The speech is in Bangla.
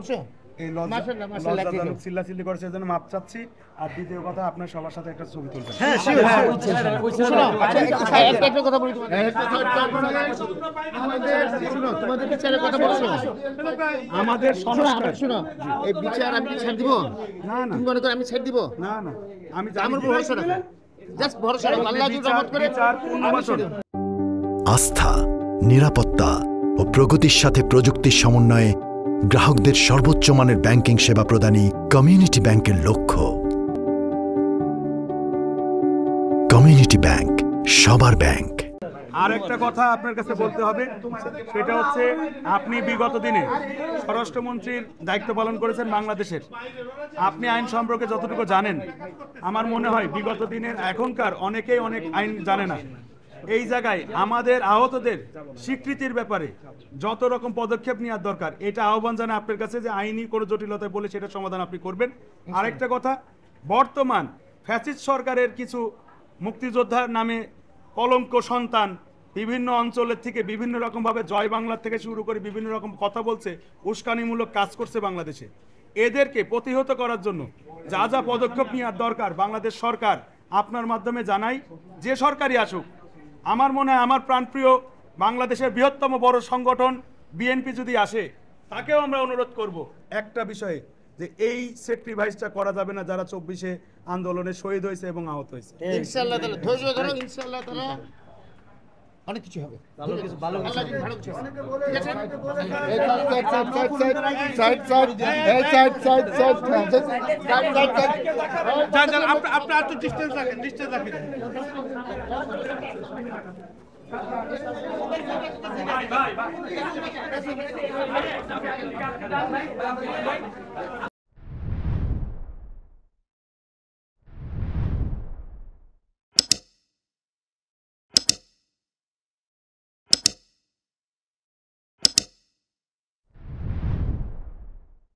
করছো? এই মাশাআল্লাহ, মাশাআল্লাহ, ঠিক লজ্জাজনক আছে। চিল্লাচিল্লি করে সেজন্য মাপ চাচ্ছি। আর দ্বিতীয় কথা, আপনার সবার সাথে একটা ছবি তুলবেন। শোনো, একটা কথা বলি শোনো, তোমাদের বিচারের কথা বলছো। আমাদের সংস্কার। শোনো, এই বিচার আমি কি ছেড়ে দিব? না না তুমি মনে করো আমি ছেড়ে দিব? না না, আমি আমার উপর ভরসা রাখো, জাস্ট ভরসা রাখো, আল্লাহ যদি রহমত করে বিচার উন্মোচন। আস্থা, নিরাপত্তা ও প্রগতির সাথে প্রযুক্তির সমন্বয়ে গ্রাহকদের সর্বোচ্চ মানের ব্যাংকিং সেবা প্রদানই কমিউনিটি ব্যাংকের লক্ষ্য। কমিউনিটি ব্যাংক, সবার ব্যাংক। আর একটা কথা আপনার কাছে বলতে হবে, সেটা হচ্ছে আপনি বিগত দিনে স্বরাষ্ট্রমন্ত্রীর দায়িত্ব পালন করেছেন বাংলাদেশের। আপনি আইন সম্পর্কে যতটুকু জানেন, আমার মনে হয় বিগত দিনের এখনকার অনেকেই অনেক আইন জানে না। এই জায়গায় আমাদের আহতদের স্বীকৃতির ব্যাপারে যত রকম পদক্ষেপ নেওয়ার দরকার, এটা আহ্বান জানাই আপনার কাছে যে আইনি কোনো জটিলতায় বলে সেটা সমাধান আপনি করবেন। আরেকটা কথা, বর্তমান ফ্যাসিস্ট সরকারের কিছু মুক্তিযোদ্ধার নামে কলঙ্ক সন্তান বিভিন্ন অঞ্চলের থেকে বিভিন্ন রকমভাবে জয় বাংলার থেকে শুরু করে বিভিন্ন রকম কথা বলছে, উস্কানিমূলক কাজ করছে বাংলাদেশে। এদেরকে প্রতিহত করার জন্য যা যা পদক্ষেপ নেওয়ার দরকার বাংলাদেশ সরকার আপনার মাধ্যমে জানাই, যে সরকারই আসুক, আমার মনে হয় আমার প্রাণপ্রিয় বাংলাদেশের বৃহত্তম বড় সংগঠন বিএনপি যদি আসে, তাকেও আমরা অনুরোধ করব একটা বিষয়ে, যে এই স্যাক্রিফাইসটা করা যাবে না যারা 24-এ আন্দোলনে শহীদ হয়েছে এবং আহত হয়েছে। ইনশাআল্লাহ তাআলা ধৈর্য ধরো, ইনশাআল্লাহ তাআলা অনেক কিছু হবে, ভালো কিছু ভালো কিছু হবে। আপনার একটু ডিস্টেন্স রাখেন, ডিস্টেন্স রাখেন। ভাই